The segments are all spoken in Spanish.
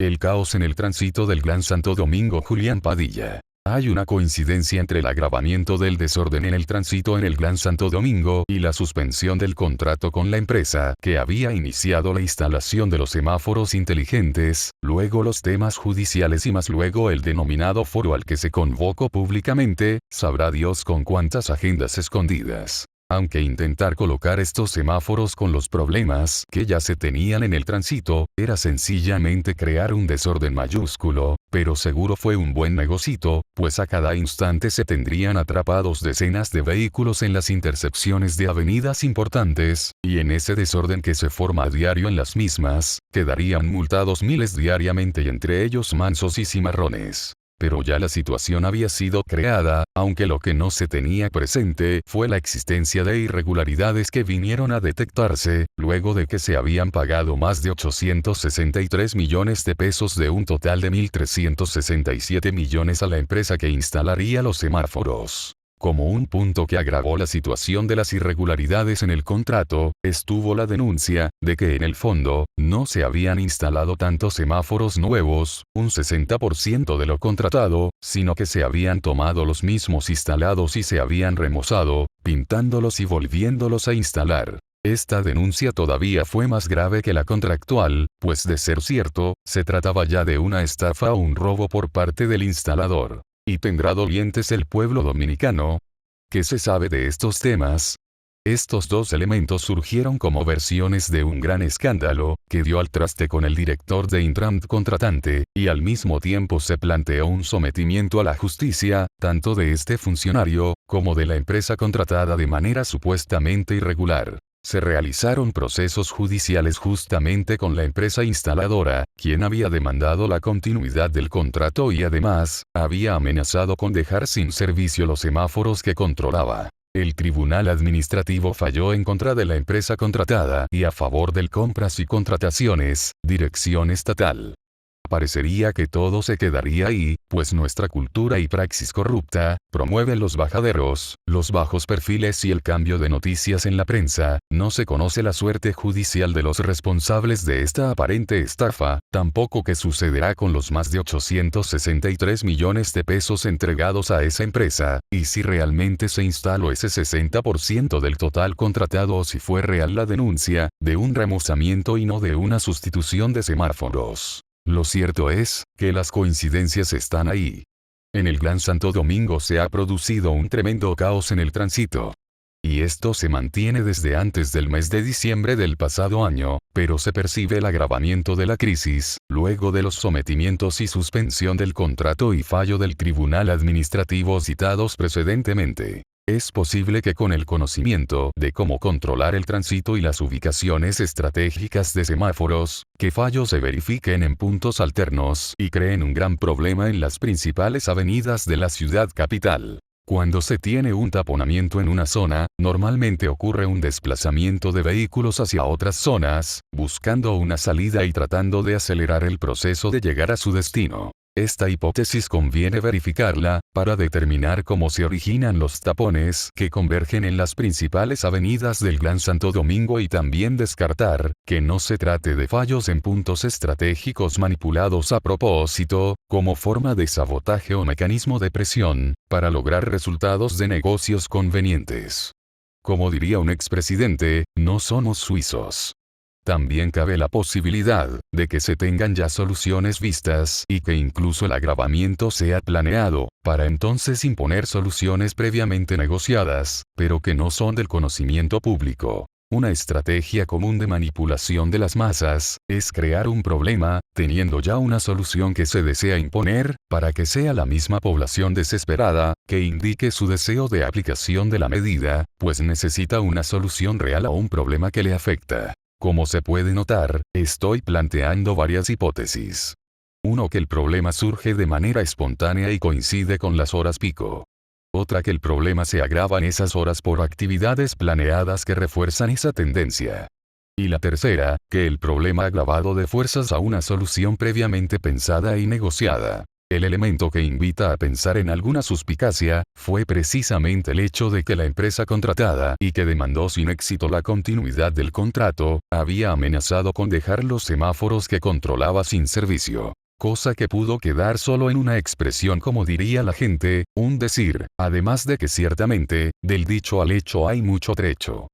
El caos en el tránsito del Gran Santo Domingo. Julián Padilla. Hay una coincidencia entre el agravamiento del desorden en el tránsito en el Gran Santo Domingo y la suspensión del contrato con la empresa que había iniciado la instalación de los semáforos inteligentes, luego los temas judiciales y más luego el denominado foro al que se convocó públicamente, sabrá Dios con cuántas agendas escondidas. Aunque intentar colocar estos semáforos con los problemas que ya se tenían en el tránsito, era sencillamente crear un desorden mayúsculo, pero seguro fue un buen negocito, pues a cada instante se tendrían atrapados decenas de vehículos en las intersecciones de avenidas importantes, y en ese desorden que se forma a diario en las mismas, quedarían multados miles diariamente y entre ellos mansos y cimarrones. Pero ya la situación había sido creada, aunque lo que no se tenía presente fue la existencia de irregularidades que vinieron a detectarse, luego de que se habían pagado más de 863 millones de pesos de un total de 1.367 millones a la empresa que instalaría los semáforos. Como un punto que agravó la situación de las irregularidades en el contrato, estuvo la denuncia de que en el fondo, no se habían instalado tantos semáforos nuevos, un 60% de lo contratado, sino que se habían tomado los mismos instalados y se habían remozado, pintándolos y volviéndolos a instalar. Esta denuncia todavía fue más grave que la contractual, pues de ser cierto, se trataba ya de una estafa o un robo por parte del instalador. ¿Y tendrá dolientes el pueblo dominicano? ¿Qué se sabe de estos temas? Estos dos elementos surgieron como versiones de un gran escándalo, que dio al traste con el director de Intram contratante, y al mismo tiempo se planteó un sometimiento a la justicia, tanto de este funcionario, como de la empresa contratada de manera supuestamente irregular. Se realizaron procesos judiciales justamente con la empresa instaladora, quien había demandado la continuidad del contrato y además, había amenazado con dejar sin servicio los semáforos que controlaba. El Tribunal Administrativo falló en contra de la empresa contratada y a favor del Compras y Contrataciones, Dirección Estatal. Parecería que todo se quedaría ahí, pues nuestra cultura y praxis corrupta, promueve los bajaderos, los bajos perfiles y el cambio de noticias en la prensa. No se conoce la suerte judicial de los responsables de esta aparente estafa, tampoco qué sucederá con los más de 863 millones de pesos entregados a esa empresa, y si realmente se instaló ese 60% del total contratado o si fue real la denuncia, de un remozamiento y no de una sustitución de semáforos. Lo cierto es, que las coincidencias están ahí. En el Gran Santo Domingo se ha producido un tremendo caos en el tránsito. Y esto se mantiene desde antes del mes de diciembre del pasado año, pero se percibe el agravamiento de la crisis, luego de los sometimientos y suspensión del contrato y fallo del Tribunal Administrativo citados precedentemente. Es posible que con el conocimiento de cómo controlar el tránsito y las ubicaciones estratégicas de semáforos, que fallos se verifiquen en puntos alternos y creen un gran problema en las principales avenidas de la ciudad capital. Cuando se tiene un taponamiento en una zona, normalmente ocurre un desplazamiento de vehículos hacia otras zonas, buscando una salida y tratando de acelerar el proceso de llegar a su destino. Esta hipótesis conviene verificarla, para determinar cómo se originan los tapones que convergen en las principales avenidas del Gran Santo Domingo y también descartar, que no se trate de fallos en puntos estratégicos manipulados a propósito, como forma de sabotaje o mecanismo de presión, para lograr resultados de negocios convenientes. Como diría un expresidente, no somos suizos. También cabe la posibilidad de que se tengan ya soluciones vistas y que incluso el agravamiento sea planeado, para entonces imponer soluciones previamente negociadas, pero que no son del conocimiento público. Una estrategia común de manipulación de las masas es crear un problema, teniendo ya una solución que se desea imponer, para que sea la misma población desesperada que indique su deseo de aplicación de la medida, pues necesita una solución real a un problema que le afecta. Como se puede notar, estoy planteando varias hipótesis. 1. Que el problema surge de manera espontánea y coincide con las horas pico. Otra, que el problema se agrava en esas horas por actividades planeadas que refuerzan esa tendencia. Y la tercera, que el problema agravado de fuerzas a una solución previamente pensada y negociada. El elemento que invita a pensar en alguna suspicacia, fue precisamente el hecho de que la empresa contratada, y que demandó sin éxito la continuidad del contrato, había amenazado con dejar los semáforos que controlaba sin servicio. Cosa que pudo quedar solo en una expresión, como diría la gente, un decir, además de que ciertamente, del dicho al hecho hay mucho trecho.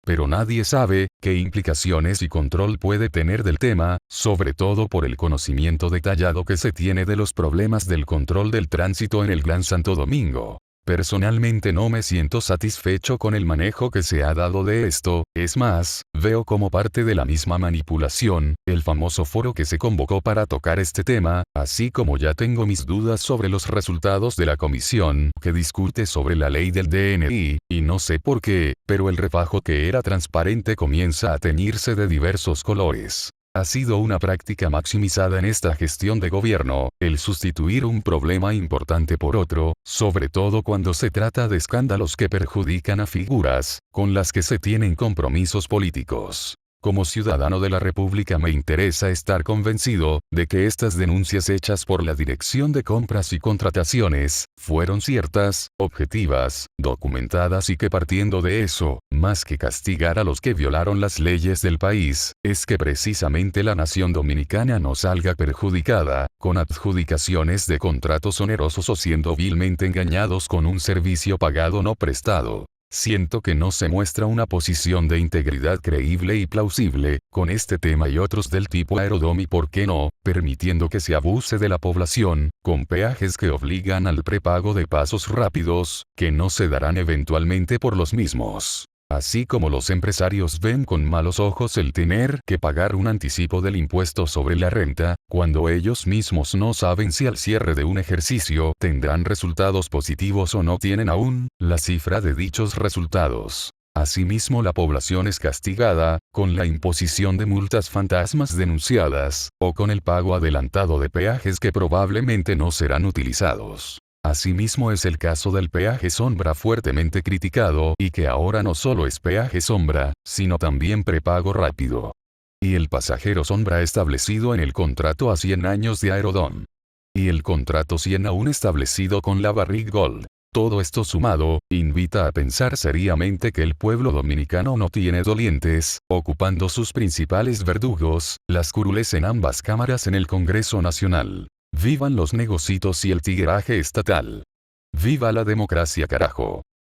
Pero nadie sabe qué implicaciones y control puede tener del tema, sobre todo por el conocimiento detallado que se tiene de los problemas del control del tránsito en el Gran Santo Domingo. Personalmente no me siento satisfecho con el manejo que se ha dado de esto, es más, veo como parte de la misma manipulación, el famoso foro que se convocó para tocar este tema, así como ya tengo mis dudas sobre los resultados de la comisión que discute sobre la ley del DNI, y no sé por qué, pero el refajo que era transparente comienza a teñirse de diversos colores. Ha sido una práctica maximizada en esta gestión de gobierno, el sustituir un problema importante por otro, sobre todo cuando se trata de escándalos que perjudican a figuras, con las que se tienen compromisos políticos. Como ciudadano de la República me interesa estar convencido de que estas denuncias hechas por la Dirección de Compras y Contrataciones fueron ciertas, objetivas, documentadas y que partiendo de eso, más que castigar a los que violaron las leyes del país, es que precisamente la nación dominicana no salga perjudicada, con adjudicaciones de contratos onerosos o siendo vilmente engañados con un servicio pagado no prestado. Siento que no se muestra una posición de integridad creíble y plausible, con este tema y otros del tipo Aerodom y por qué no, permitiendo que se abuse de la población, con peajes que obligan al prepago de pasos rápidos, que no se darán eventualmente por los mismos. Así como los empresarios ven con malos ojos el tener que pagar un anticipo del impuesto sobre la renta, cuando ellos mismos no saben si al cierre de un ejercicio tendrán resultados positivos o no tienen aún la cifra de dichos resultados. Asimismo, la población es castigada, con la imposición de multas fantasmas denunciadas, o con el pago adelantado de peajes que probablemente no serán utilizados. Asimismo es el caso del peaje sombra fuertemente criticado y que ahora no solo es peaje sombra, sino también prepago rápido. Y el pasajero sombra establecido en el contrato a 100 años de Aerodom. Y el contrato 100 aún establecido con la Barrick Gold. Todo esto sumado, invita a pensar seriamente que el pueblo dominicano no tiene dolientes, ocupando sus principales verdugos, las curules en ambas cámaras en el Congreso Nacional. ¡Vivan los negocitos y el tigueraje estatal! ¡Viva la democracia, carajo!